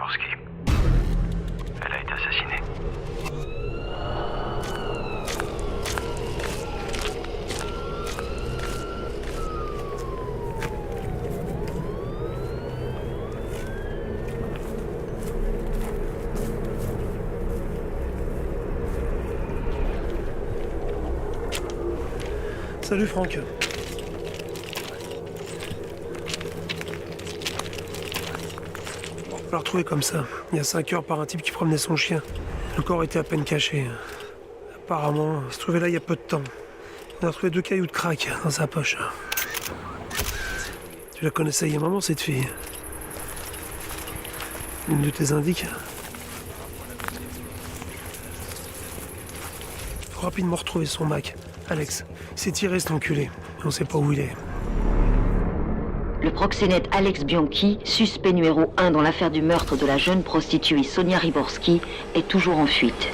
Liborski. Elle a été assassinée. Salut Franck. On l'a retrouvé comme ça, il y a 5 heures par un type qui promenait son chien. Le corps était à peine caché. Apparemment, il se trouvait là il y a peu de temps. On a retrouvé 2 cailloux de crack dans sa poche. Tu la connaissais il y a un moment cette fille? Une de tes indices? Faut rapidement retrouver son Mac. Alex, il s'est tiré cet enculé. On sait pas où il est. Le proxénète Alex Bianchi, suspect numéro 1 dans l'affaire du meurtre de la jeune prostituée Sonia Liborski, est toujours en fuite.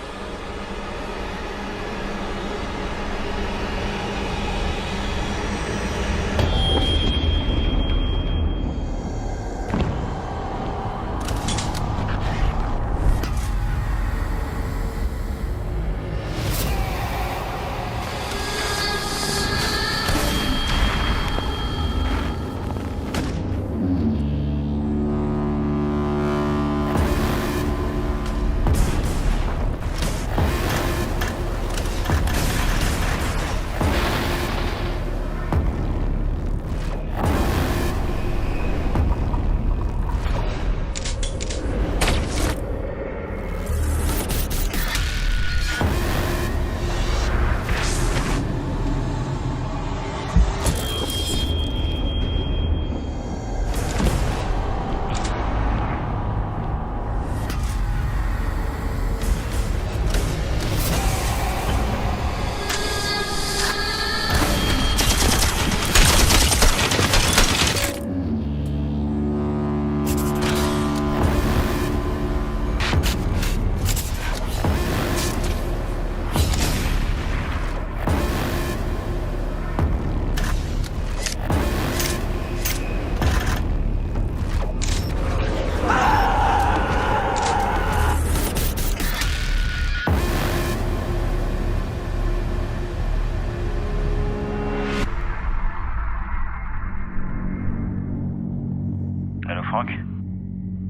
Allô Franck?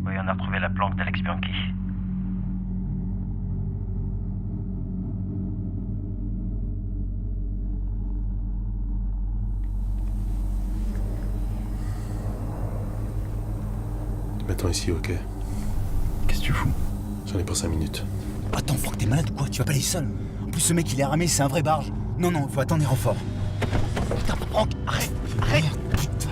Oui, on a retrouvé la planque d'Alex Bianchi. M'attends ici, ok? Qu'est-ce que tu fous? J'en ai pour 5 minutes. Attends, Franck, t'es malade ou quoi? Tu vas pas aller seul. En plus, ce mec, il est armé, c'est un vrai barge. Non, non, faut attendre les renforts. Putain, Franck, arrête! Arrête! Putain.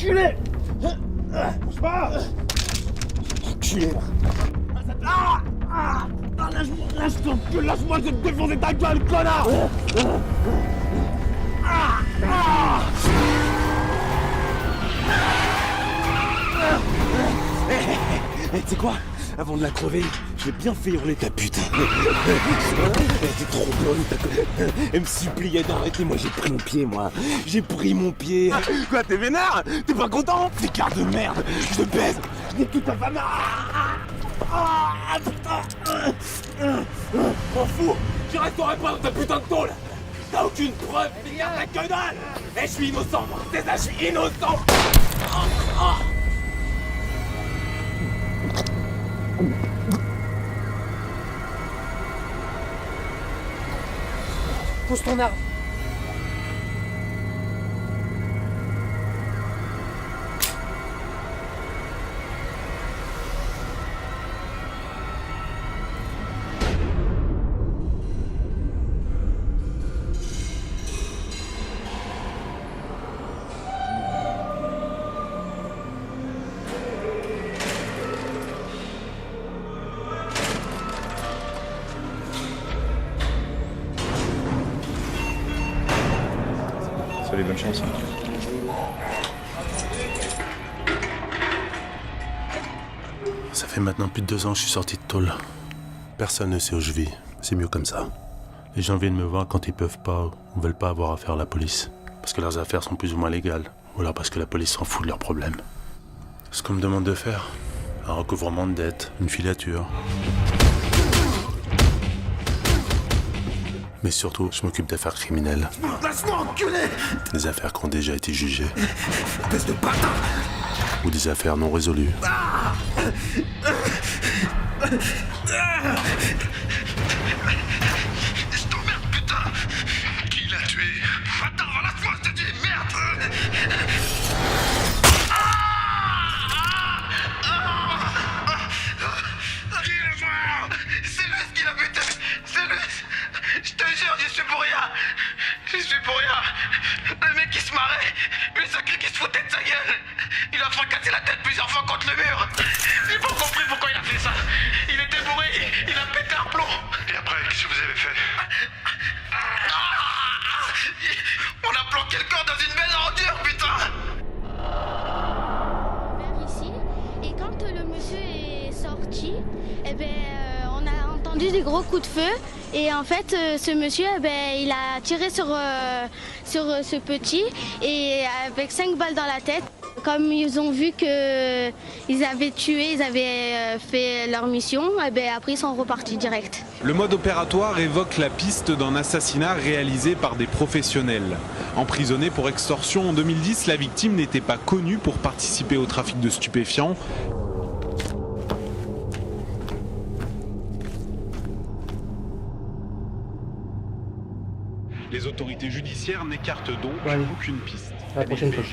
enculé! Bouge pas! Enculé! Lâche-moi, je vais te défoncer ta gueule, connard! Tu sais quoi? Avant de la crever, je vais bien fait hurler ta pute. Elle était trop bonne, ta conne. Elle me suppliait d'arrêter, moi j'ai pris mon pied, moi. J'ai pris mon pied. Quoi, t'es vénère? T'es pas content? T'es quart de merde. Je te baise. Je nique toute ta femme. Putain. M'en fous. Je resterai pas dans ta putain de tôle. T'as aucune preuve, mais garde la que dalle. Et je suis innocent, moi. C'est ça, je suis innocent. Pose ton arme. Salut, bonne chance. Ça fait maintenant plus de 2 ans que je suis sorti de tôle. Personne ne sait où je vis. C'est mieux comme ça. Les gens viennent me voir quand ils peuvent pas ou veulent pas avoir affaire à la police. Parce que leurs affaires sont plus ou moins légales. Ou alors parce que la police s'en fout de leurs problèmes. Ce qu'on me demande de faire, un recouvrement de dettes, une filature. Mais surtout, je m'occupe d'affaires criminelles. Laisse-moi enculer! Des affaires qui ont déjà été jugées. Espèce de bâtard! Ou des affaires non résolues. Je t'emmerde, putain! Qui l'a tué? Attends, laisse-moi, je te dis, merde! Qui est mort? C'est lui qui l'a buté! C'est lui! Je te jure, j'y suis pour rien! J'y suis pour rien! Le mec qui se marrait! Le sacré qui se foutait de sa gueule! Il a fracassé la tête plusieurs fois contre le mur! J'ai pas compris pourquoi il a fait ça! Il était bourré! Il a pété un plomb! Et après, qu'est-ce que vous avez fait? On a planqué le corps dans une belle ordure, putain! Vers ici, et quand le monsieur est sorti, eh ben, on a entendu des gros coups de feu. Et en fait, ce monsieur, eh ben, il a tiré sur ce petit et avec 5 balles dans la tête. Comme ils ont vu qu'ils avaient tué, ils avaient fait leur mission, et ben après ils sont repartis direct. Le mode opératoire évoque la piste d'un assassinat réalisé par des professionnels. Emprisonnée pour extorsion en 2010, la victime n'était pas connue pour participer au trafic de stupéfiants. Les autorités judiciaires n'écartent donc aucune piste. À la prochaine fois.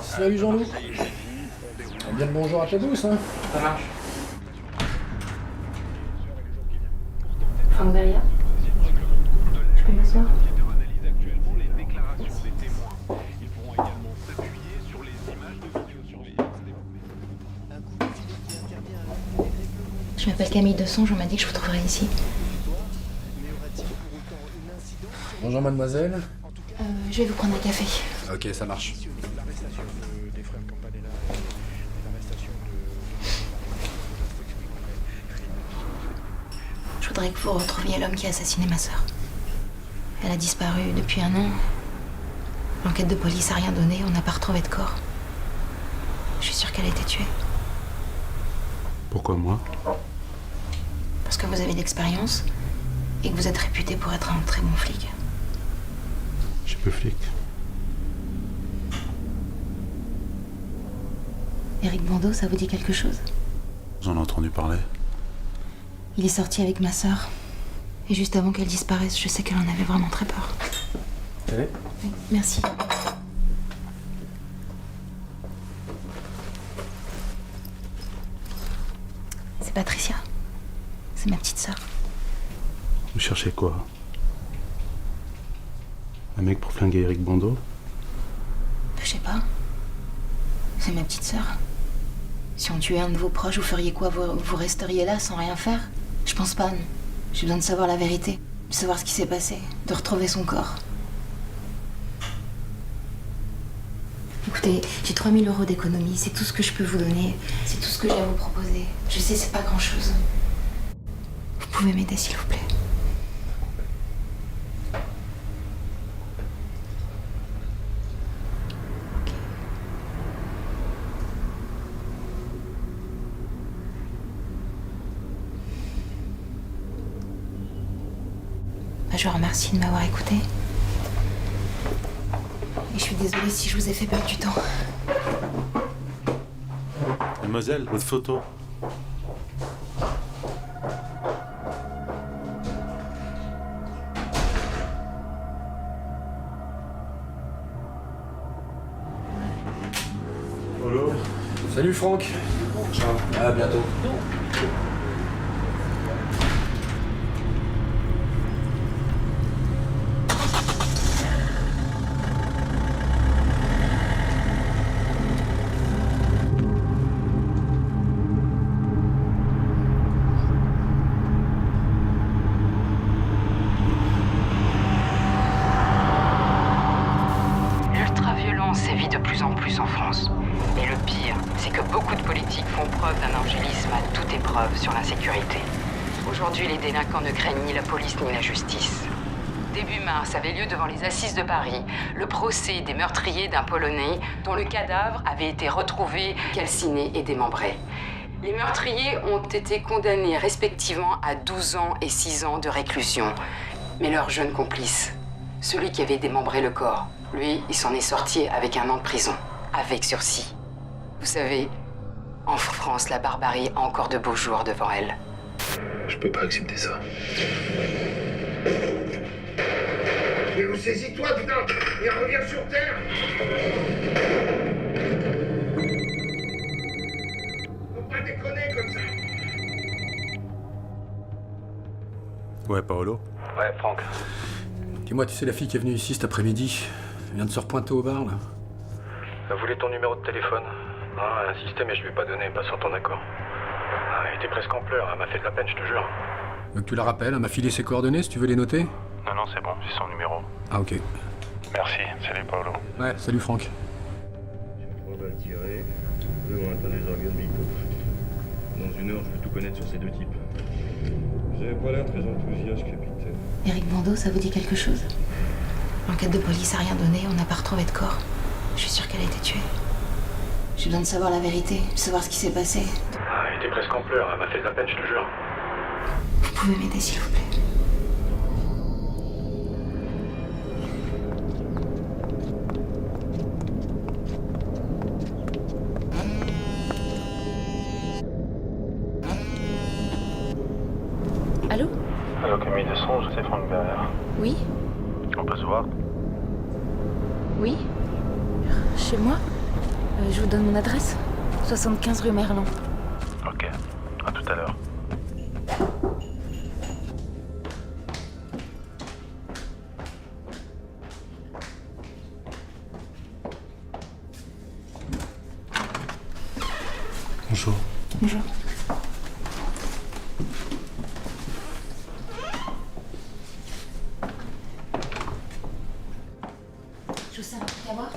Salut Jean-Loup. Bien le bonjour à tous, hein. Ça marche. Franck Beria. Je peux m'asseoir? Je m'appelle Camille Desonge, on m'a dit que je vous trouverais ici. Bonjour mademoiselle. Je vais vous prendre un café. Ok, ça marche. Je voudrais que vous retrouviez l'homme qui a assassiné ma sœur. Elle a disparu depuis 1 an. L'enquête de police a rien donné, on n'a pas retrouvé de corps. Je suis sûre qu'elle a été tuée. Pourquoi moi? Parce que vous avez de l'expérience et que vous êtes réputé pour être un très bon flic. Je suis peu flic. Éric Bandeau, ça vous dit quelque chose? J'en ai entendu parler. Il est sorti avec ma sœur. Et juste avant qu'elle disparaisse, je sais qu'elle en avait vraiment très peur. Allez. Oui, merci. C'est Patricia. C'est ma petite sœur. Vous cherchez quoi? Un mec pour flinguer Éric Bandeau? Je sais pas. C'est ma petite sœur. Si on tuait un de vos proches, vous feriez quoi? Vous resteriez là sans rien faire? Je pense pas, non. J'ai besoin de savoir la vérité, de savoir ce qui s'est passé, de retrouver son corps. Écoutez, j'ai 3 000 € d'économie, c'est tout ce que je peux vous donner, c'est tout ce que j'ai à vous proposer. Je sais, c'est pas grand-chose. Vous pouvez m'aider, s'il vous plaît. Je vous remercie de m'avoir écouté. Et je suis désolée si je vous ai fait perdre du temps. Mademoiselle, votre photo. Bonjour. Salut Franck. Ciao. À bientôt. L'ultraviolence sévit de plus en plus en France. Et le pire, c'est que beaucoup de politiques font preuve d'un angélisme à toute épreuve sur l'insécurité. Aujourd'hui, les délinquants ne craignent ni la police ni la justice. Début mars avait lieu devant les assises de Paris le procès des meurtriers d'un Polonais dont le cadavre avait été retrouvé calciné et démembré. Les meurtriers ont été condamnés respectivement à 12 ans et 6 ans de réclusion. Mais leur jeune complice, celui qui avait démembré le corps, lui, il s'en est sorti avec 1 an de prison, avec sursis. Vous savez, en France, la barbarie a encore de beaux jours devant elle. Je peux pas accepter ça. Mais saisis-toi, putain, et reviens sur Terre. Faut pas déconner comme ça. Ouais, Paolo. Ouais, Franck. Dis-moi, tu sais la fille qui est venue ici cet après-midi? Elle vient de se repointer au bar, là. Elle voulait ton numéro de téléphone. Non, elle insistait, mais je lui ai pas donné, pas sur ton accord. Elle était presque en pleurs, elle m'a fait de la peine, je te jure. Donc tu la rappelles, elle m'a filé ses coordonnées, si tu veux les noter? Non, c'est bon, j'ai son numéro. Ah, ok. Merci, salut Paolo. Ouais, salut Franck. J'ai 3 balles tirées, eux ont atteint des organes vitaux. Dans 1 heure, je vais tout connaître sur ces 2 types. Vous avez pas l'air très enthousiaste, capitaine. Éric Bandeau, ça vous dit quelque chose? L'enquête de police a rien donné, on n'a pas retrouvé de corps. Je suis sûre qu'elle a été tuée. J'ai besoin de savoir la vérité, de savoir ce qui s'est passé. Elle était presque en pleurs, elle m'a fait de la peine, je te jure. Vous pouvez m'aider, s'il vous plaît. Allô? Allô, Camille de Songe, c'est Franck Berger. Oui? On peut se voir? Oui? Chez moi? Je vous donne mon adresse. 75 rue Merlan. Ok, à tout à l'heure. Bonjour. Bonjour. Je vous sers un truc à boire?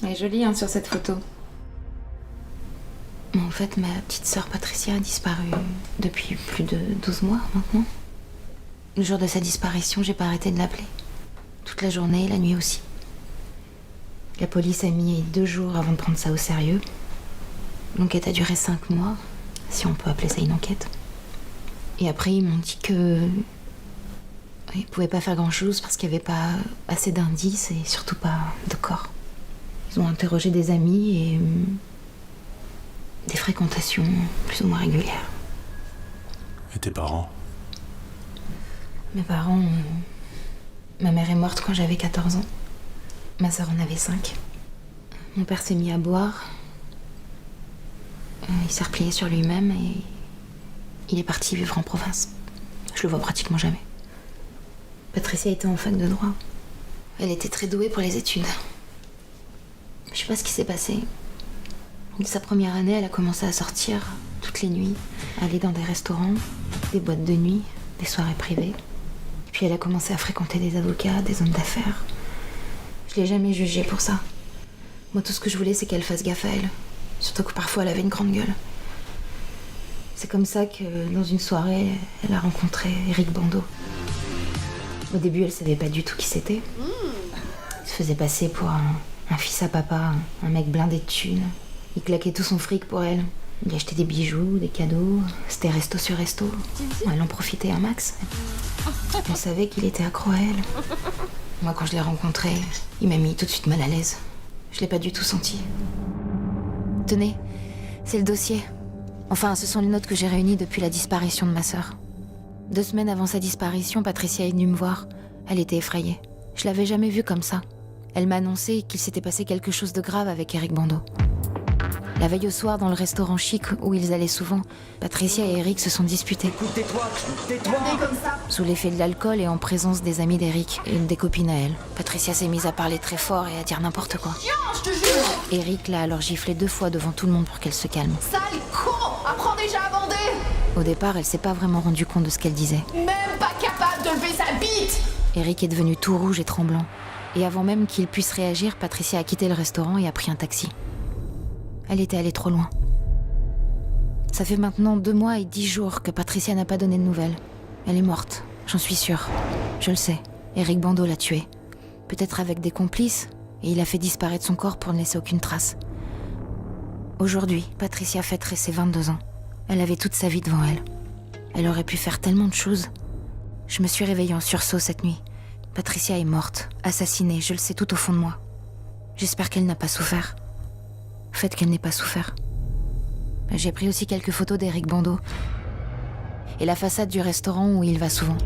Elle est jolie, hein, sur cette photo. En fait, ma petite sœur Patricia a disparu depuis plus de 12 mois maintenant. Le jour de sa disparition, j'ai pas arrêté de l'appeler. Toute la journée et la nuit aussi. La police a mis 2 jours avant de prendre ça au sérieux. L'enquête a duré 5 mois, si on peut appeler ça une enquête. Et après, ils m'ont dit que... ils pouvaient pas faire grand-chose parce qu'il y avait pas assez d'indices et surtout pas de corps. Ils ont interrogé des amis et... des fréquentations plus ou moins régulières. Et tes parents? Mes parents... Ma mère est morte quand j'avais 14 ans. Ma sœur en avait 5. Mon père s'est mis à boire. Il s'est replié sur lui-même et il est parti vivre en province. Je le vois pratiquement jamais. Patricia était en fac de droit. Elle était très douée pour les études. Je sais pas ce qui s'est passé. Dès sa première année, elle a commencé à sortir toutes les nuits, aller dans des restaurants, des boîtes de nuit, des soirées privées. Et puis elle a commencé à fréquenter des avocats, des hommes d'affaires. Je l'ai jamais jugée pour ça. Moi, tout ce que je voulais, c'est qu'elle fasse gaffe à elle. Surtout que parfois, elle avait une grande gueule. C'est comme ça que, dans une soirée, elle a rencontré Eric Bando. Au début, elle savait pas du tout qui c'était. Il se faisait passer pour un fils à papa, un mec blindé de thunes. Il claquait tout son fric pour elle. Il achetait des bijoux, des cadeaux. C'était resto sur resto. Elle en profitait un max. Elle savait qu'il était accro à elle. Moi, quand je l'ai rencontré, il m'a mis tout de suite mal à l'aise. Je l'ai pas du tout senti. Tenez, c'est le dossier. Enfin, ce sont les notes que j'ai réunies depuis la disparition de ma sœur. 2 semaines avant sa disparition, Patricia est venue me voir. Elle était effrayée. Je l'avais jamais vue comme ça. Elle m'a annoncé qu'il s'était passé quelque chose de grave avec Eric Bando. La veille au soir, dans le restaurant chic où ils allaient souvent, Patricia et Eric se sont disputés. Écoute, tais-toi comme ça. Sous l'effet de l'alcool et en présence des amis d'Eric et une des copines à elle, Patricia s'est mise à parler très fort et à dire n'importe quoi. Je te jure. Eric l'a alors giflé 2 fois devant tout le monde pour qu'elle se calme. Sale con. Apprends déjà à bander. Au départ, elle s'est pas vraiment rendue compte de ce qu'elle disait. Même pas capable de lever sa bite. Eric est devenu tout rouge et tremblant. Et avant même qu'il puisse réagir, Patricia a quitté le restaurant et a pris un taxi. Elle était allée trop loin. Ça fait maintenant 2 mois et 10 jours que Patricia n'a pas donné de nouvelles. Elle est morte, j'en suis sûre. Je le sais, Eric Bando l'a tuée. Peut-être avec des complices, et il a fait disparaître son corps pour ne laisser aucune trace. Aujourd'hui, Patricia fêterait ses 22 ans. Elle avait toute sa vie devant elle. Elle aurait pu faire tellement de choses. Je me suis réveillée en sursaut cette nuit. Patricia est morte, assassinée, je le sais tout au fond de moi. J'espère qu'elle n'a pas souffert. Faites qu'elle n'ait pas souffert. J'ai pris aussi quelques photos d'Eric Bando et la façade du restaurant où il va souvent.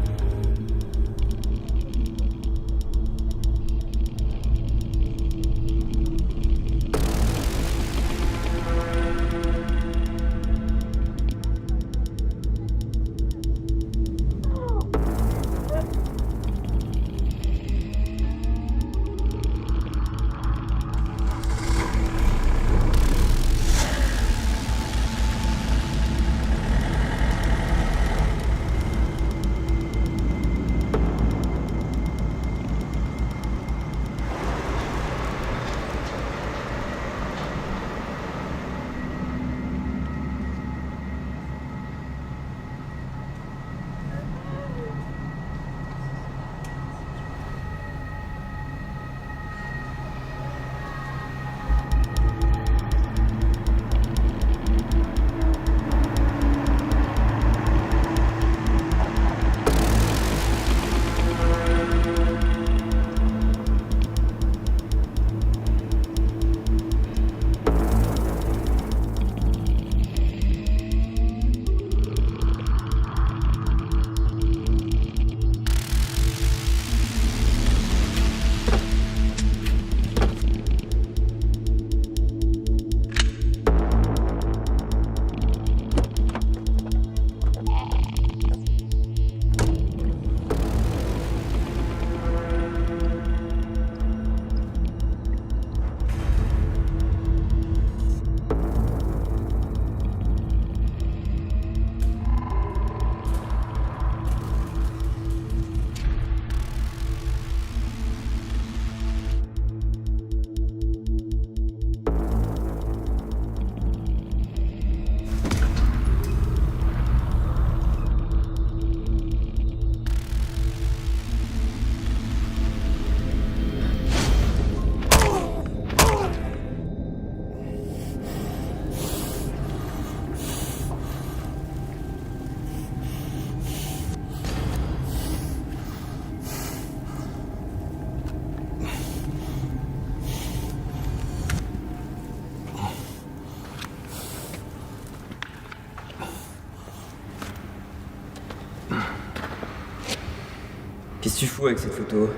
Qu'est-ce que tu fous avec cette photo?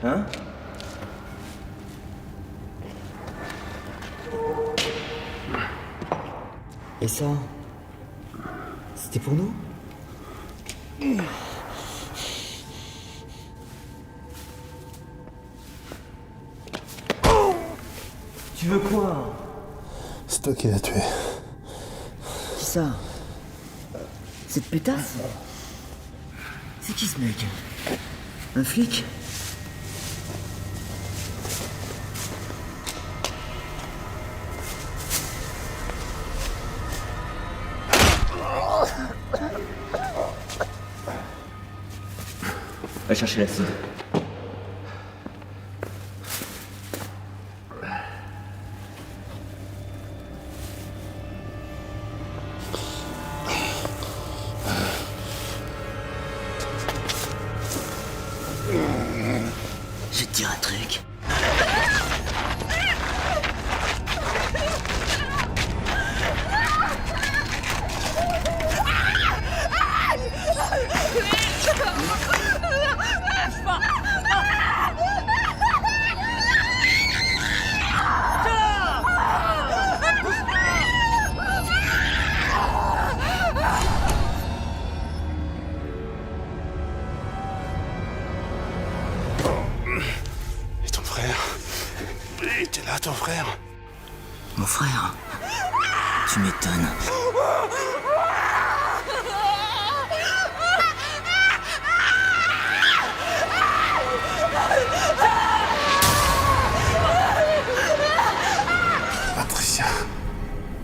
Hein? Et ça, c'était pour nous? Tu veux quoi? C'est toi qui l'as tué. Qui ça? Cette pétasse? C'est qui ce mec? Un flic? Va chercher l'acide. Je vais te dire un truc. Et ton frère? Il était là, ton frère? Mon frère? Tu m'étonnes.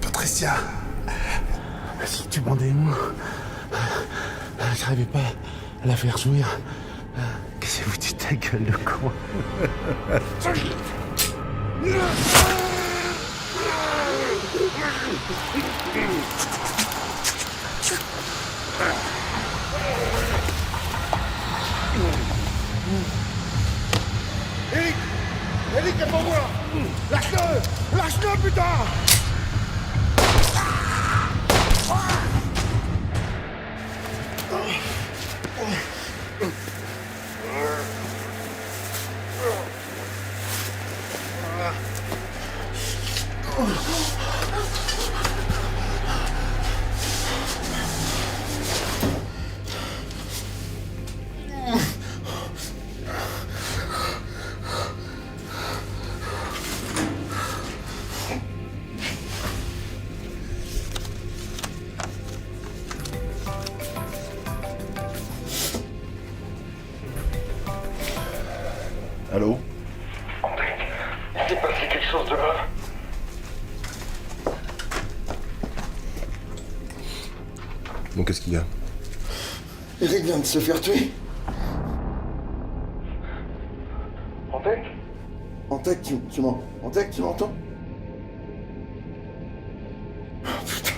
Patricia. Si tu m'en des mots. J'arrivais pas à la faire jouir. Qu'est-ce que vous dites ta gueule de con? Eric! Eric, est pour moi! Lâche-le! Lâche-le, putain! Allô? André, il s'est passé quelque chose de grave. Bon, qu'est-ce qu'il y a? Eric vient de se faire tuer. Antec? Antec, Antec, tu m'entends? Oh, putain.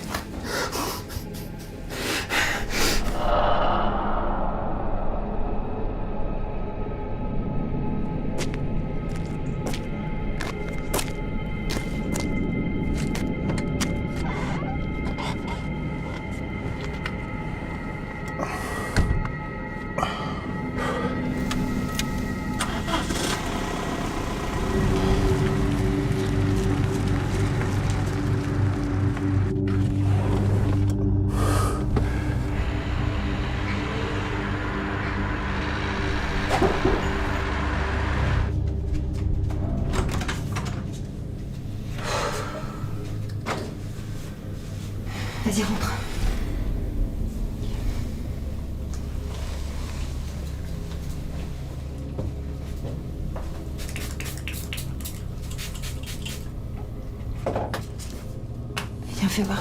Vas-y, rentre. Viens, fais voir.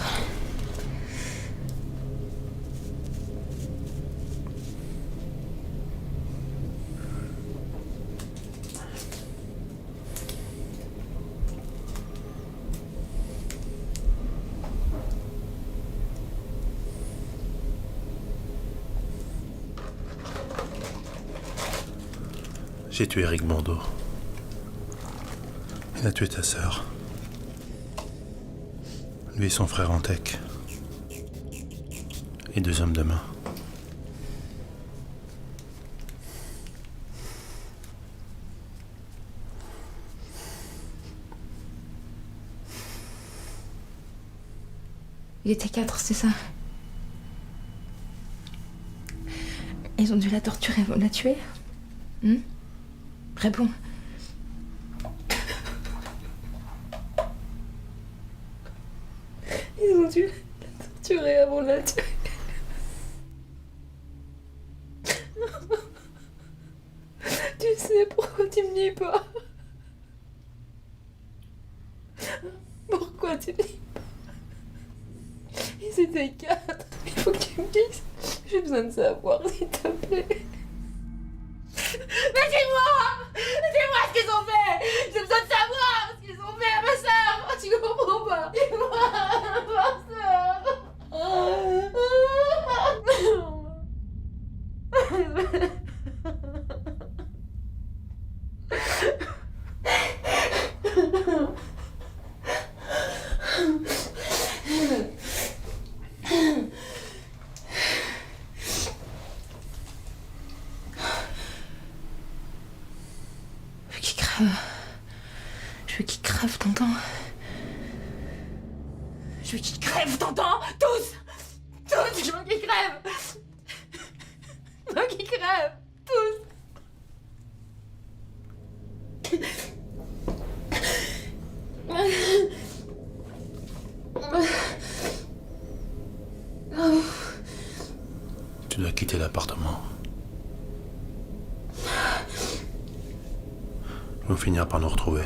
J'ai tué Eric Bandeau. Il a tué ta sœur. Lui et son frère Antec. Et 2 hommes de main. Il était 4, c'est ça? Ils ont dû la torturer avant de la tuer? Réponds. Ils ont dû la torturer avant de la tuer. Tu sais pourquoi tu me dis pas? Pourquoi tu me dis pas? Ils étaient 4. Il faut que tu me dises. J'ai besoin de savoir, s'il te plaît. Mais dis-moi! Dis-moi ce qu'ils ont fait! J'ai besoin de savoir ce qu'ils ont fait à ma sœur! Tu comprends pas? Dis-moi! Ma sœur! Je veux qu'ils crèvent, t'entends? Je veux qu'ils crèvent, t'entends? Tous! Tous! Je veux qu'ils crèvent! Je veux qu'ils crèvent! Tous! Tu dois quitter l'appartement. Ils vont finir par nous retrouver.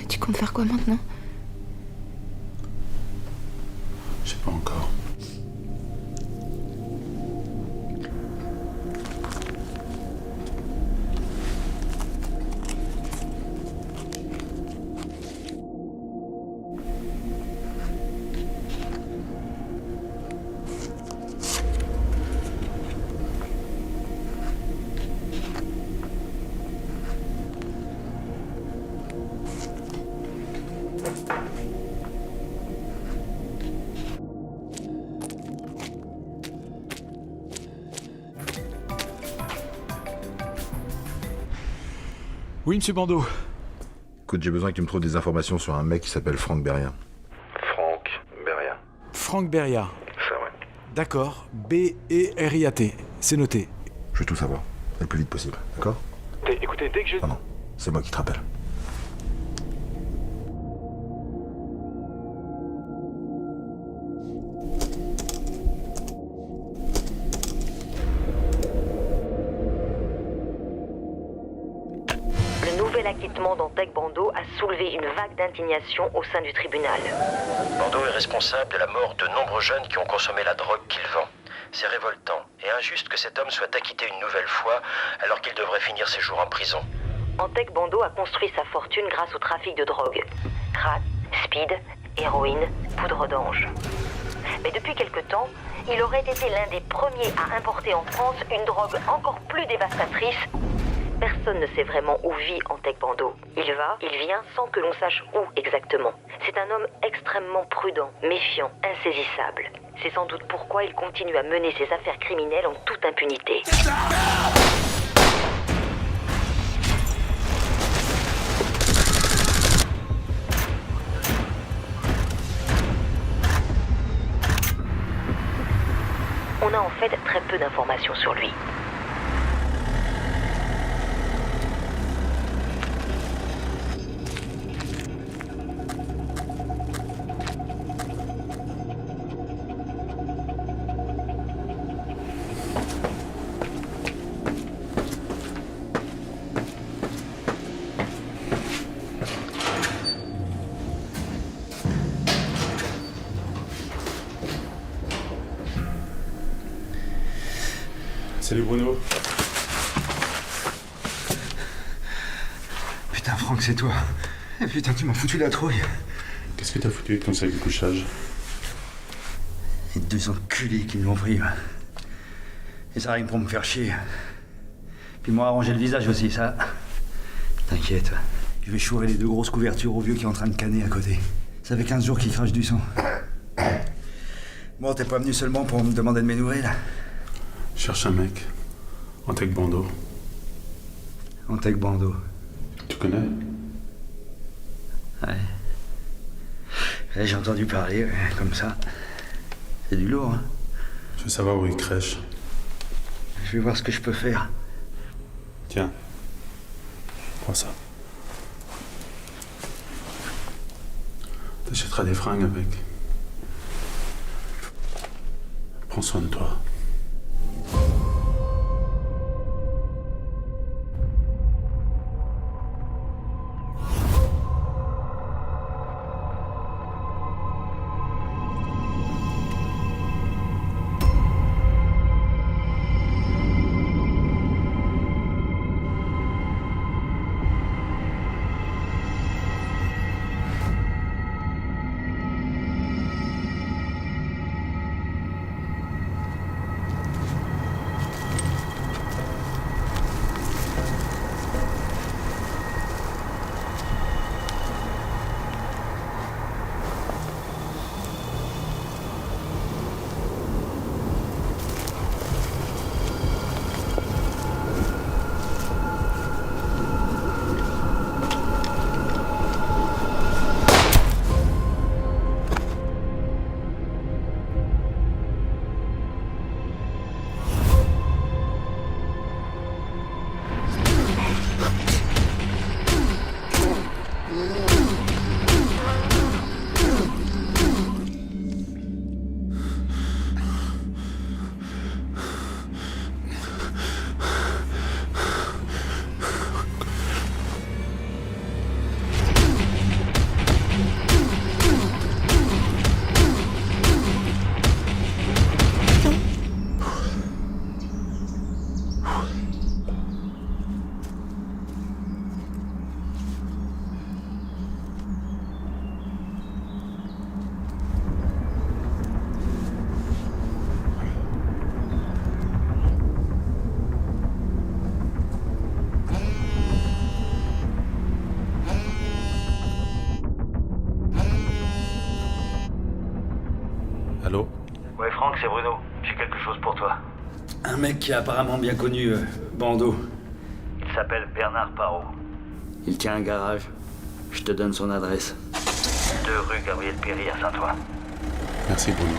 Tu comptes faire quoi maintenant? Je sais pas encore. Oui, monsieur Bandeau. Écoute, j'ai besoin que tu me trouves des informations sur un mec qui s'appelle Franck Beria. Franck Beria. Franck Beria. Ça, ouais. D'accord. B-E-R-I-A-T. C'est noté. Je veux tout savoir. Le plus vite possible, d'accord? Écoutez, dès que je... Non, c'est moi qui te rappelle. L'acquittement d'Antec Bandeau a soulevé une vague d'indignation au sein du tribunal. Bandeau est responsable de la mort de nombreux jeunes qui ont consommé la drogue qu'il vend. C'est révoltant et injuste que cet homme soit acquitté une nouvelle fois alors qu'il devrait finir ses jours en prison. Antec Bandeau a construit sa fortune grâce au trafic de drogue. Crack, speed, héroïne, poudre d'ange. Mais depuis quelque temps, il aurait été l'un des premiers à importer en France une drogue encore plus dévastatrice. Personne ne sait vraiment où vit Antec Bandeau. Il va, il vient sans que l'on sache où exactement. C'est un homme extrêmement prudent, méfiant, insaisissable. C'est sans doute pourquoi il continue à mener ses affaires criminelles en toute impunité. On a en fait très peu d'informations sur lui. Salut Bruno. Putain, Franck, c'est toi. Putain, tu m'as foutu la trouille. Qu'est-ce que t'as foutu avec ton sac de couchage? Les deux enculés qui me l'ont pris. Et ça rien pour me faire chier. Puis moi, arranger le visage aussi, ça. T'inquiète. Je vais chourer les 2 grosses couvertures au vieux qui est en train de canner à côté. Ça fait 15 jours qu'il crache du sang. Bon, t'es pas venu seulement pour me demander de mes nouvelles? Je cherche un mec. Antec Bando. Antec Bando. Tu connais? Ouais. Ouais, j'ai entendu parler, ouais, comme ça. C'est du lourd, hein. Je veux savoir où il crèche. Je vais voir ce que je peux faire. Tiens. Prends ça. T'achèteras des fringues avec. Prends soin de toi. Allô? Ouais, Franck, c'est Bruno. J'ai quelque chose pour toi. Un mec qui est apparemment bien connu, Bando. Il s'appelle Bernard Parot. Il tient un garage. Je te donne son adresse. 2 rue Gabriel Péry à Saint-Ouen. Merci, Bruno.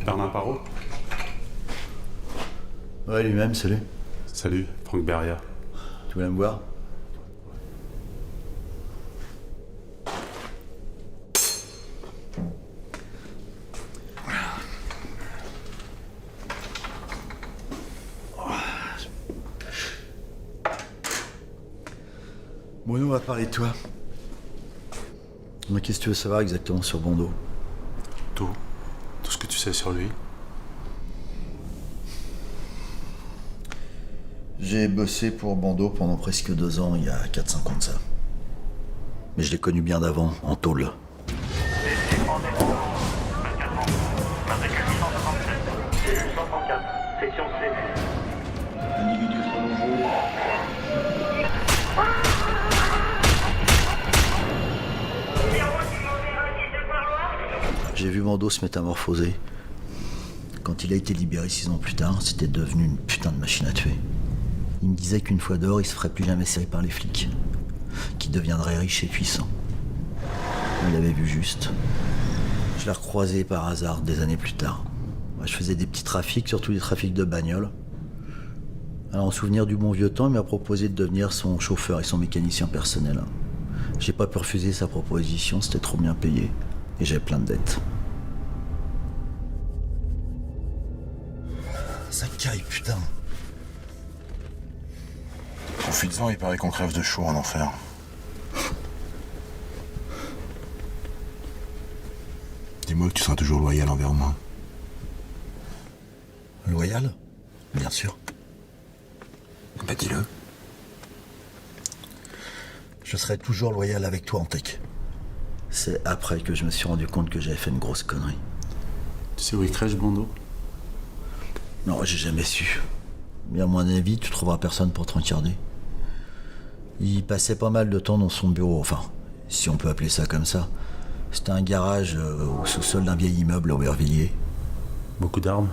Bernard Parot? Ouais, lui-même, salut. Salut, Franck Beria. Tu voulais me voir? Bruno, on va parler de toi. Mais qu'est-ce que tu veux savoir exactement sur Bando? Tout ce que tu sais sur lui. J'ai bossé pour Bando pendant presque 2 ans, il y a 4-5 ans de ça. Mais je l'ai connu bien d'avant, en tôle. Section C. Individu prolongé. J'ai vu Bando se métamorphoser. Quand il a été libéré 6 ans plus tard, c'était devenu une putain de machine à tuer. Il me disait qu'une fois dehors, il se ferait plus jamais serrer par les flics. Qu'il deviendrait riche et puissant. Il avait vu juste. Je l'ai recroisé par hasard des années plus tard. Je faisais des petits trafics, surtout des trafics de bagnoles. Alors en souvenir du bon vieux temps, il m'a proposé de devenir son chauffeur et son mécanicien personnel. J'ai pas pu refuser sa proposition, c'était trop bien payé. Et j'avais plein de dettes. caille, putain. Profites-en, il paraît qu'on crève de chaud en enfer. Dis-moi que tu seras toujours loyal envers moi. Loyal? Bien sûr. Bah dis-le. Je serai toujours loyal avec toi, Antec. C'est après que je me suis rendu compte que j'avais fait une grosse connerie. Tu sais où il crèche, Bando? Non, j'ai jamais su. Mais à mon avis, tu trouveras personne pour te regarder. Il passait pas mal de temps dans son bureau, enfin, si on peut appeler ça comme ça. C'était un garage au sous-sol d'un vieil immeuble à Aubervilliers. Beaucoup d'armes?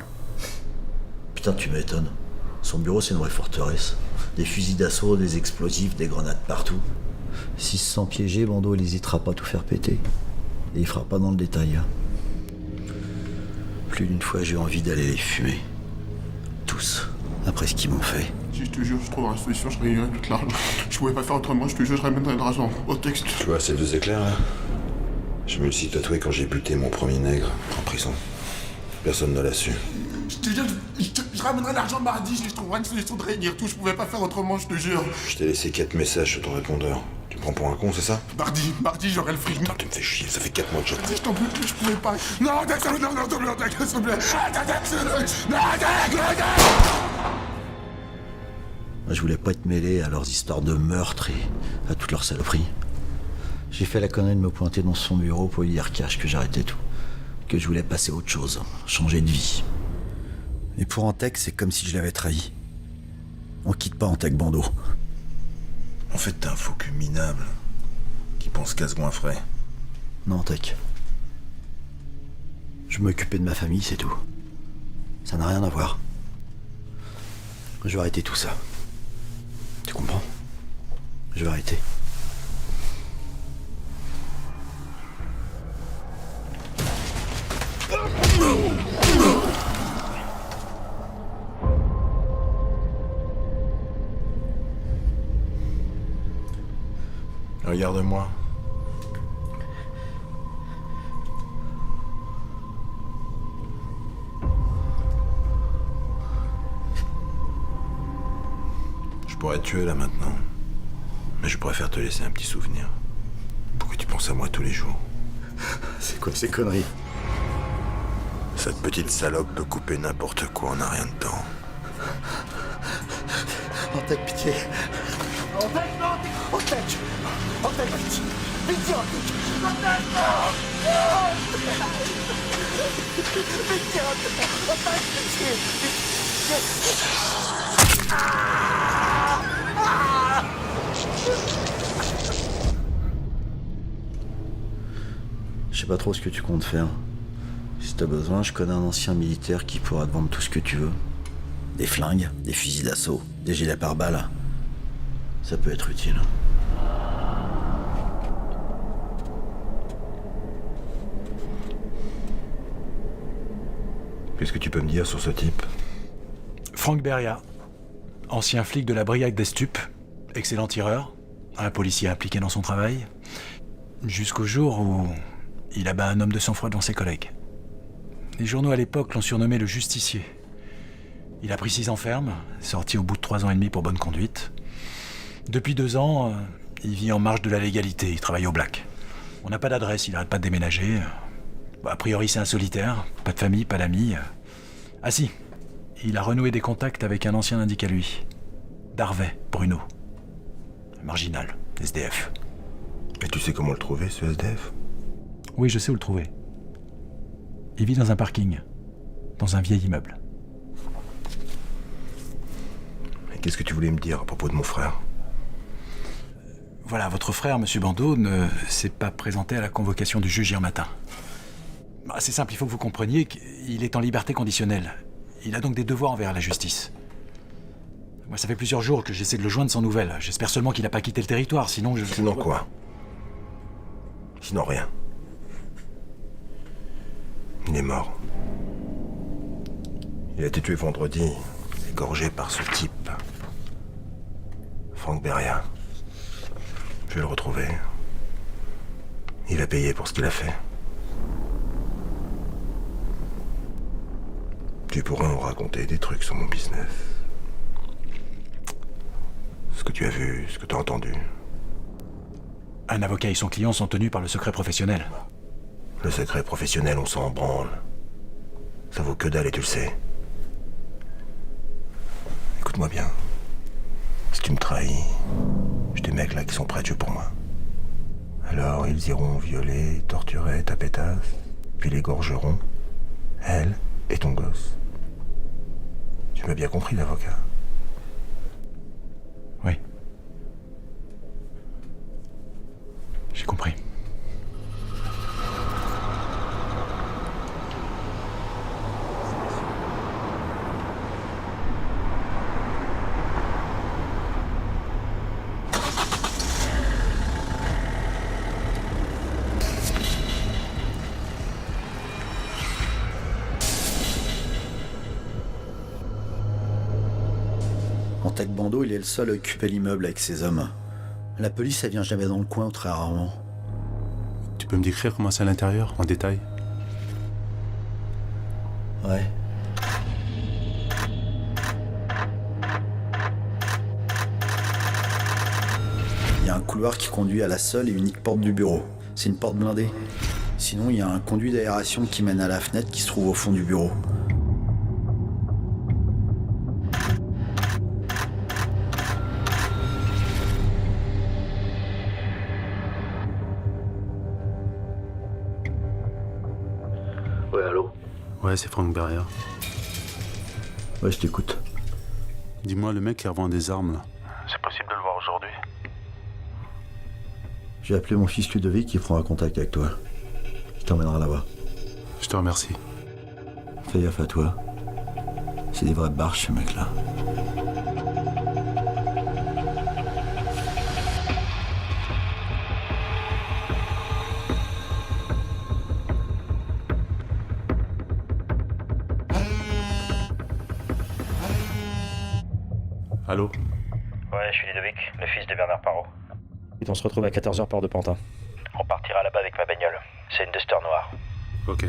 Putain, tu m'étonnes. Son bureau, c'est une vraie forteresse. Des fusils d'assaut, des explosifs, des grenades partout. S'il se sent piégé, Bando, il hésitera pas à tout faire péter. Et il fera pas dans le détail. Plus d'une fois, j'ai eu envie d'aller les fumer. Tous. Après ce qu'ils m'ont fait. Si je te jure, je trouverai la solution, je réunirai toute l'argent. Je pouvais pas faire autrement, je te jure, je ramènerai de l'argent au texte. Tu vois ces deux éclairs là? Je me le suis tatoué quand j'ai buté mon premier nègre en prison. Personne ne l'a su. Je te jure, je ramènerai l'argent mardi, je trouverai une solution de réunir tout, je pouvais pas faire autrement, je te jure. Je t'ai laissé 4 messages sur ton répondeur. Tu me prends pour un con, c'est ça? Mardi, j'aurai le fric. Putain, tu me fais chier, ça fait 4 mois que j'attends. Je t'en prie, je pouvais pas. Non, d'accord, non, s'il te plaît. Je voulais pas être mêlé à leurs histoires de meurtre et à toutes leurs saloperies. J'ai fait la connerie de me pointer dans son bureau pour lui dire cash que j'arrêtais tout. Que je voulais passer à autre chose, changer de vie. Et pour Antec, c'est comme si je l'avais trahi. On quitte pas Antec, Bando. En fait, t'es un faux cul minable qui pense qu'à se goinfrer. Non, Antec. Je m'occupais de ma famille, c'est tout. Ça n'a rien à voir. Je vais arrêter tout ça. Tu comprends? Je vais arrêter. Regarde-moi. Je pourrais te tuer là maintenant. Mais je préfère te laisser un petit souvenir. Pour que tu penses à moi tous les jours. C'est quoi ces conneries? Cette petite salope peut couper n'importe quoi en un rien de temps. Antec, pitié. Antec, non, Antec, Antec, pitié, pitié, Antec, Antec, non, pitié, Antec, pitié, Je sais pas trop ce que tu comptes faire. Si t'as besoin, je connais un ancien militaire qui pourra te vendre tout ce que tu veux. Des flingues, des fusils d'assaut, des gilets pare-balles. Ça peut être utile. Qu'est-ce que tu peux me dire sur ce type? Franck Beria, ancien flic de la brigade des stupes, excellent tireur, un policier impliqué dans son travail, jusqu'au jour où il abat un homme de sang-froid devant ses collègues. Les journaux à l'époque l'ont surnommé le justicier. Il a pris 6 ans ferme, sorti au bout de 3 ans et demi pour bonne conduite. Depuis 2 ans, il vit en marge de la légalité, il travaille au black. On n'a pas d'adresse, il n'arrête pas de déménager. A priori, c'est un solitaire, pas de famille, pas d'amis. Ah si, il a renoué des contacts avec un ancien indique à lui. Darvey, Bruno. Marginal, SDF. Et tu sais comment le trouver, ce SDF? Oui, je sais où le trouver. Il vit dans un parking, dans un vieil immeuble. Et qu'est-ce que tu voulais me dire à propos de mon frère? Voilà, votre frère, monsieur Bando, ne s'est pas présenté à la convocation du juge hier matin. C'est simple, il faut que vous compreniez qu'il est en liberté conditionnelle. Il a donc des devoirs envers la justice. Moi, ça fait plusieurs jours que j'essaie de le joindre sans nouvelles. J'espère seulement qu'il n'a pas quitté le territoire, sinon je... Sinon quoi? Sinon rien. Il est mort. Il a été tué vendredi, égorgé par ce type. Franck Beria. Je vais le retrouver. Il a payé pour ce qu'il a fait. Tu pourras en raconter des trucs sur mon business. Ce que tu as vu, ce que tu as entendu. Un avocat et son client sont tenus par le secret professionnel. Le secret professionnel, on s'en branle. Ça vaut que dalle et tu le sais. Écoute-moi bien. Si tu me trahis, j'ai des mecs là qui sont près de Dieu pour moi. Alors ils iront violer, torturer ta pétasse, puis l'égorgeront, elle et ton gosse. Tu m'as bien compris, l'avocat? Oui. J'ai compris. Tech Bando, il est le seul à occuper l'immeuble avec ses hommes. La police, elle vient jamais dans le coin ou très rarement. Tu peux me décrire comment c'est à l'intérieur, en détail? Ouais. Il y a un couloir qui conduit à la seule et unique porte du bureau. C'est une porte blindée. Sinon, il y a un conduit d'aération qui mène à la fenêtre qui se trouve au fond du bureau. Ouais, allô? Ouais, c'est Frank Beria. Ouais, je t'écoute. Dis-moi, le mec qui revend des armes, là. C'est possible de le voir aujourd'hui? J'ai appelé mon fils Ludovic qui prendra contact avec toi. Il t'emmènera là-bas. Je te remercie. Fais gaffe à toi. C'est des vrais barches, ce mec-là. Allô? Ouais, je suis Ludovic, le fils de Bernard Parot. Et on se retrouve à 14h port de Pantin. On partira là-bas avec ma bagnole. C'est une Duster noire. Ok.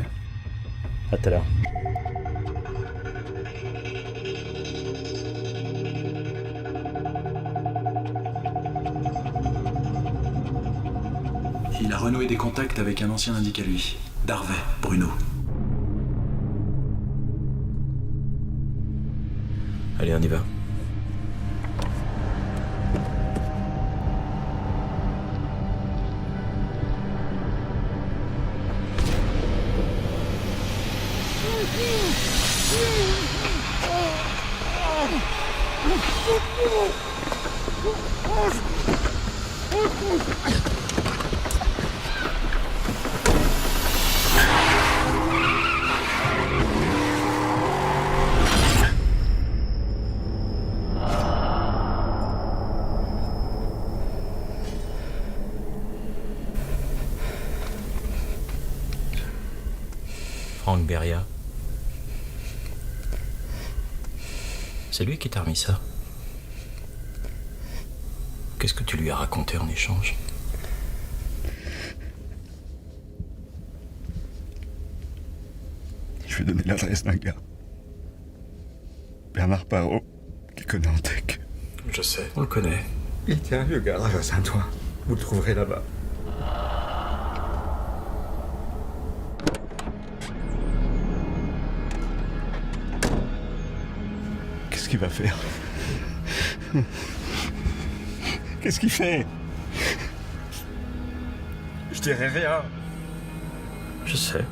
À tout à l'heure. Il a renoué des contacts avec un ancien indique à lui, Darvey, Bruno. Allez, on y va. Frank Beria. C'est lui qui t'a remis ça. Qu'est-ce que tu lui as raconté en échange? Je vais donner l'adresse d'un gars. Bernard Parot, qui connaît en tech. Je sais, on le connaît. Il tient un vieux garage à Saint-Ouen. Vous le trouverez là-bas. Qu'est-ce qu'il va faire? Qu'est-ce qu'il fait? Je dirai rien. Je sais.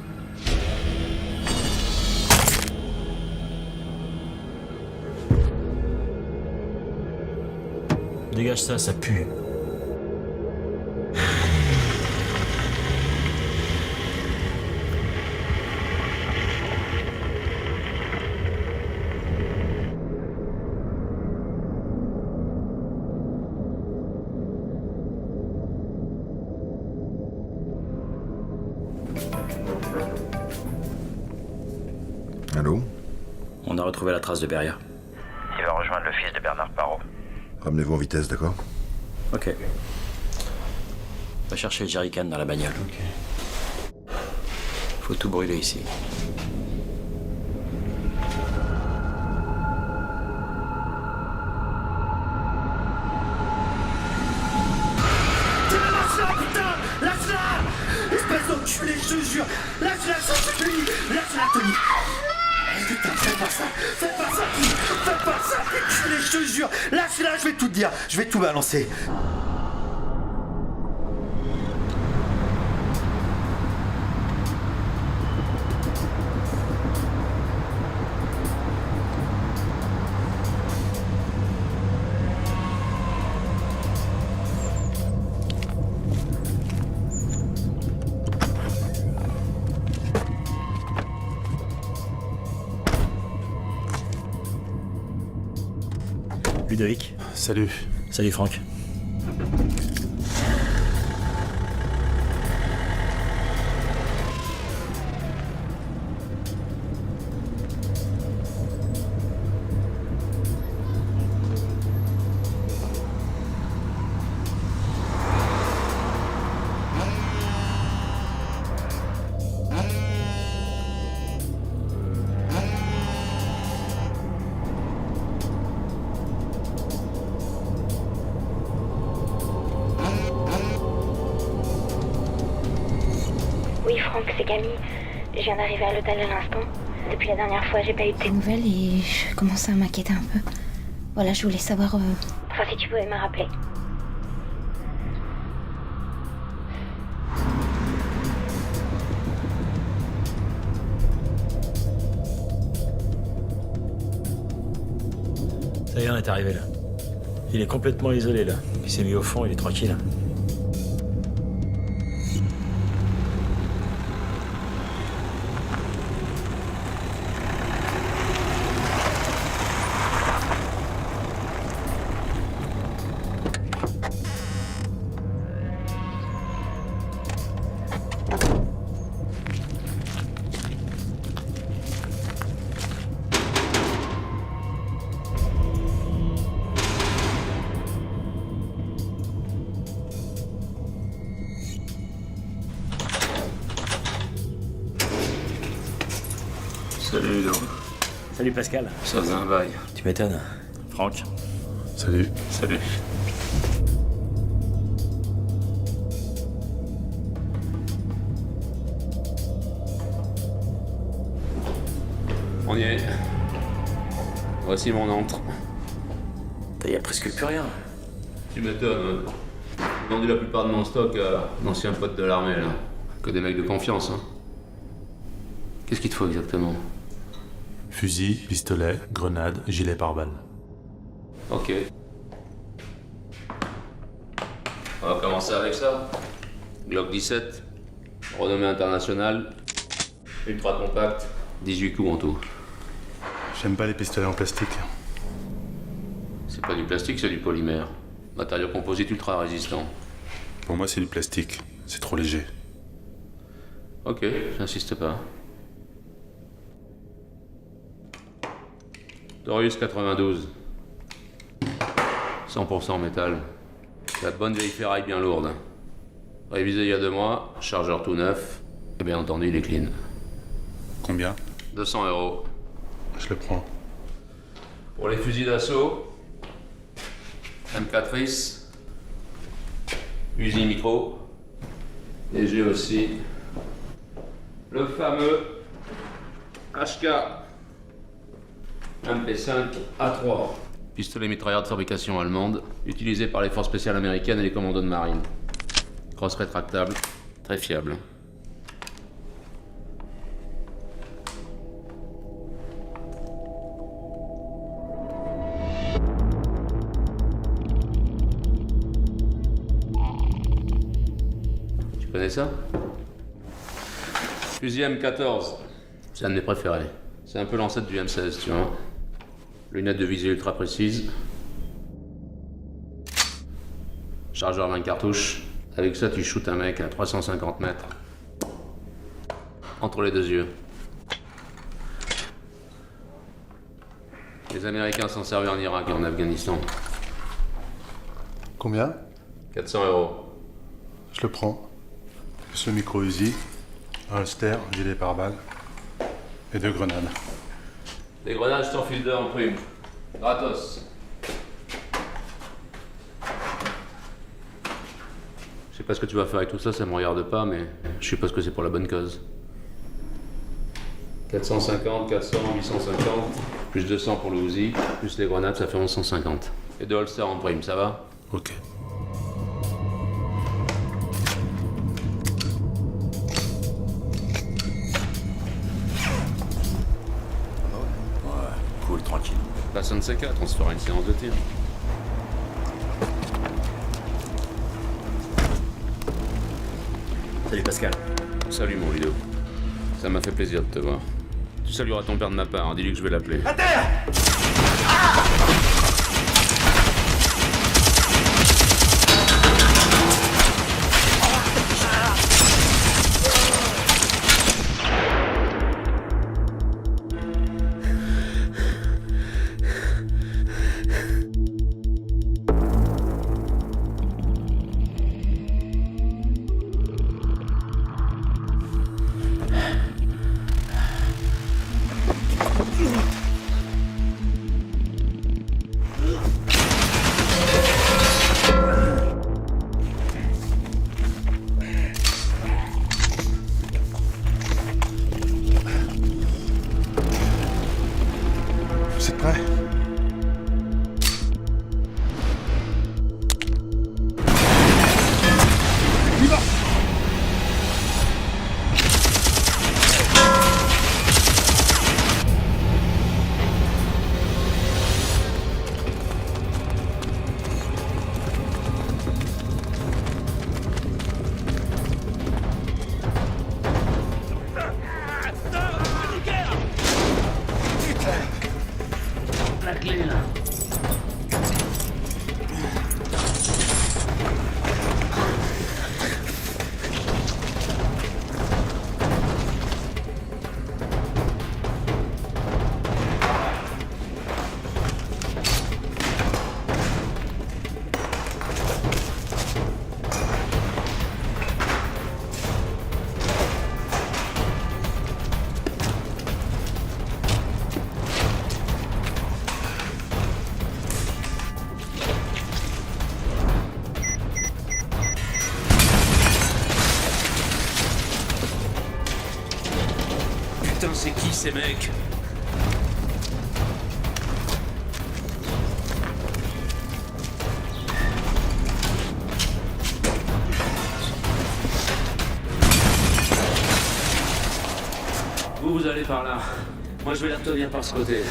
Dégage ça, ça pue. Allô? On a retrouvé la trace de Beria. Il va rejoindre le fils de Bernard Parot. Ramenez-vous en vitesse, d'accord? Ok. Va chercher le jerrycan dans la bagnole. Ok. Faut tout brûler ici. jure. Lâche-la, je te dis. Lâche-la, Tony. Putain, fais pas ça, je te jure. Lâche-la, je vais tout te dire. Je vais tout balancer. Ludovic. Salut. Salut Franck. Oui, Franck, c'est Camille. Je viens d'arriver à l'hôtel à l'instant. Depuis la dernière fois, j'ai pas eu de tes nouvelles et je commençais à m'inquiéter un peu. Voilà, je voulais savoir... Enfin, si tu pouvais me rappeler. Ça y est, on est arrivé là. Il est complètement isolé là. Il s'est mis au fond, il est tranquille. Salut Ludo. Salut Pascal. Ça faisait un bail. Tu m'étonnes. Franck. Salut. Salut. On y est. Voici mon antre. Il y a presque plus rien. Tu m'étonnes. J'ai vendu la plupart de mon stock à d'anciens potes de l'armée, là. Que des mecs de confiance, hein. Qu'est-ce qu'il te faut exactement? Fusil, pistolet, grenade, gilet pare-balles. Ok. On va commencer avec ça. Glock 17, renommée internationale, ultra compact, 18 coups en tout. J'aime pas les pistolets en plastique. C'est pas du plastique, c'est du polymère. Matériau composite ultra résistant. Pour moi, c'est du plastique. C'est trop léger. Ok, j'insiste pas. Taurus 92. 100% métal. La bonne vieille ferraille bien lourde. Révisé il y a 2 mois, chargeur tout neuf, et bien entendu il est clean. Combien? 200 €. Je le prends. Pour les fusils d'assaut, M4IS, Uzi micro, et j'ai aussi le fameux HK MP5 A3. Pistolet mitrailleur de fabrication allemande, utilisé par les forces spéciales américaines et les commandos de marine. Crosse rétractable, très fiable. Tu connais ça? Fusil M14, c'est un de mes préférés. C'est un peu l'ancêtre du M16, tu vois. Lunettes de visée ultra précises. Chargeur 20 cartouches. Avec ça, tu shootes un mec à 350 mètres. Entre les 2 yeux. Les Américains s'en servaient en Irak et en Afghanistan. Combien? 400 €. Je le prends. Plus le micro Uzi, un holster, gilet pare-balles et 2 grenades. Les grenades, je t'en file 2 en prime. Gratos. Je sais pas ce que tu vas faire avec tout ça, ça me regarde pas, mais je suppose que c'est pour la bonne cause. 450, 400, 850, plus 200 pour le Uzi, plus les grenades, ça fait 1150. Et 2 holsters en prime, ça va? Ok. Ouais, cool, tranquille. Passe un de ces quatre, on se fera une séance de tir. Salut Pascal. Salut mon vidéo. Ça m'a fait plaisir de te voir. Tu salueras ton père de ma part, hein, dis-lui que je vais l'appeler. À terre! C'est prêt? Y va! La clé là. Putain, c'est qui ces mecs? Vous allez par là. Moi je vais la retenir par ce côté.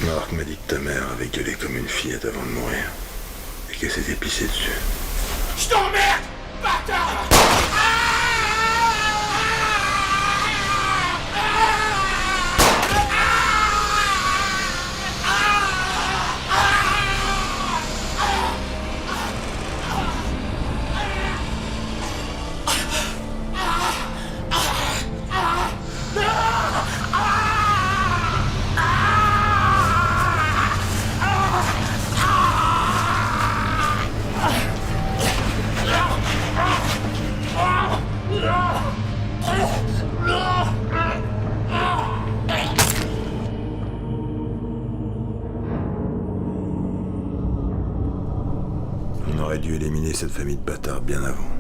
Marc m'a dit que ta mère avait gueulé comme une fillette avant de mourir. Et qu'elle s'était pissée dessus. Je t'emmerde, bâtard! On aurait dû éliminer cette famille de bâtards bien avant.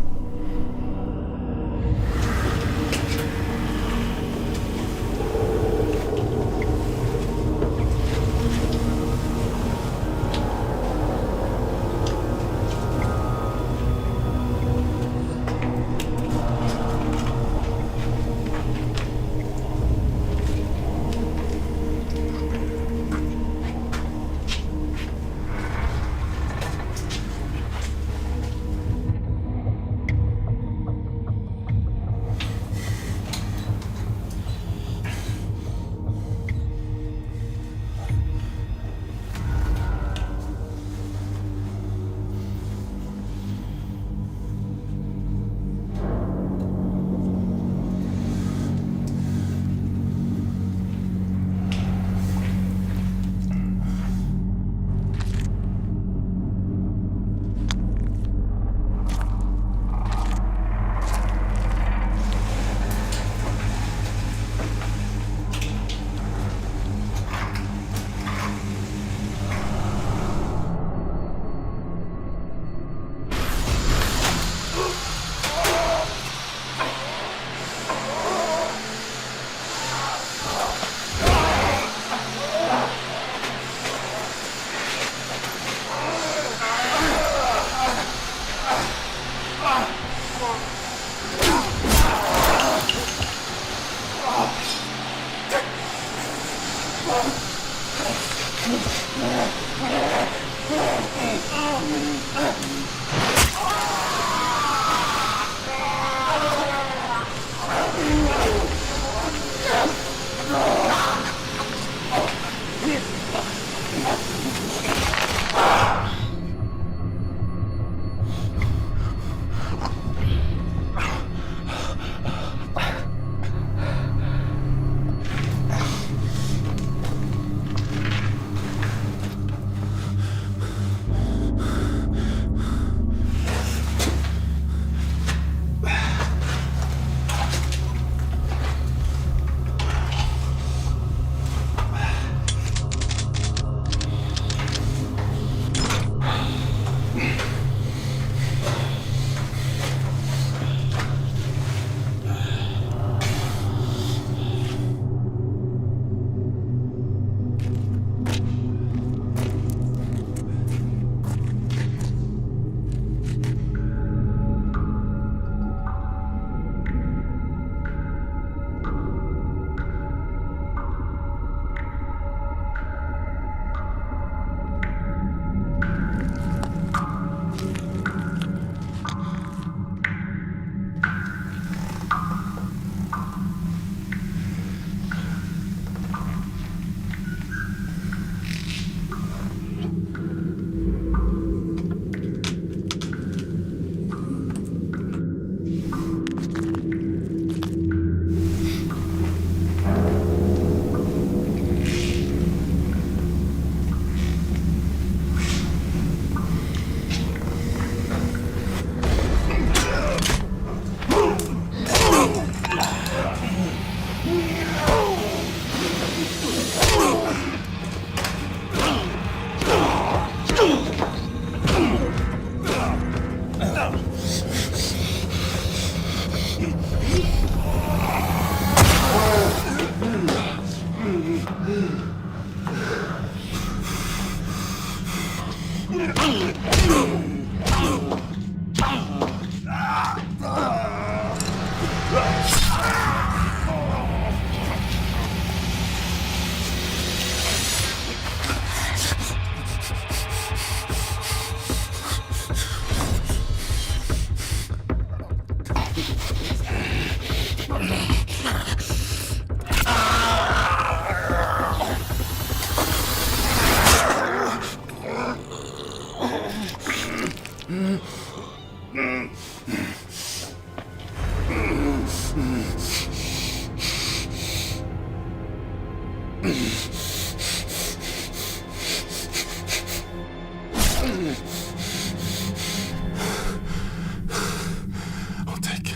Antec,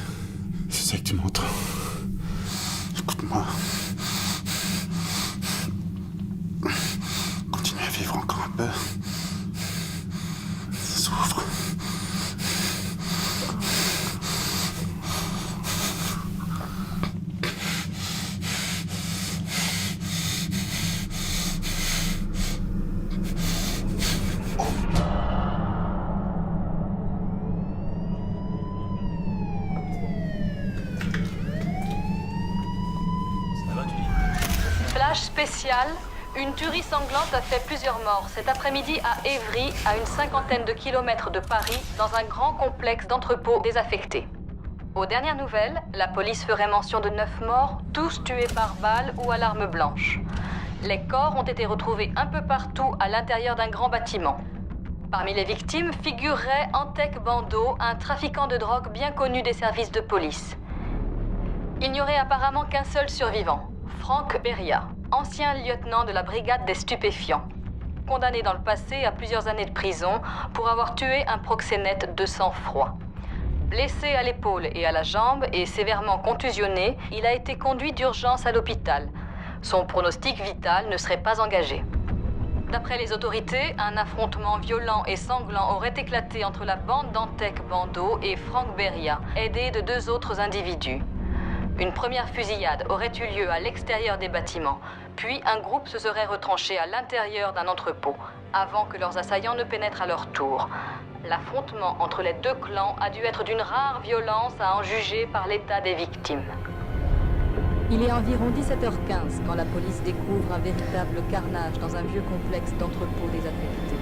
je sais que tu m'entends. Écoute-moi. Continue à vivre encore un peu. Souffre. Flash spécial, une tuerie sanglante a fait plusieurs morts cet après-midi à Évry, à une 50aine de kilomètres de Paris, dans un grand complexe d'entrepôts désaffectés. Aux dernières nouvelles, la police ferait mention de 9 morts, tous tués par balle ou à l'arme blanche. Les corps ont été retrouvés un peu partout à l'intérieur d'un grand bâtiment. Parmi les victimes figurerait Antec Bando, un trafiquant de drogue bien connu des services de police. Il n'y aurait apparemment qu'un seul survivant, Franck Beria, ancien lieutenant de la brigade des stupéfiants, condamné dans le passé à plusieurs années de prison pour avoir tué un proxénète de sang-froid. Blessé à l'épaule et à la jambe et sévèrement contusionné, il a été conduit d'urgence à l'hôpital. Son pronostic vital ne serait pas engagé. D'après les autorités, un affrontement violent et sanglant aurait éclaté entre la bande d'Antec Bando et Franck Beria, aidé de 2 autres individus. Une première fusillade aurait eu lieu à l'extérieur des bâtiments, puis un groupe se serait retranché à l'intérieur d'un entrepôt, avant que leurs assaillants ne pénètrent à leur tour. L'affrontement entre les 2 clans a dû être d'une rare violence à en juger par l'état des victimes. Il est environ 17h15 quand la police découvre un véritable carnage dans un vieux complexe d'entrepôts désaffectés.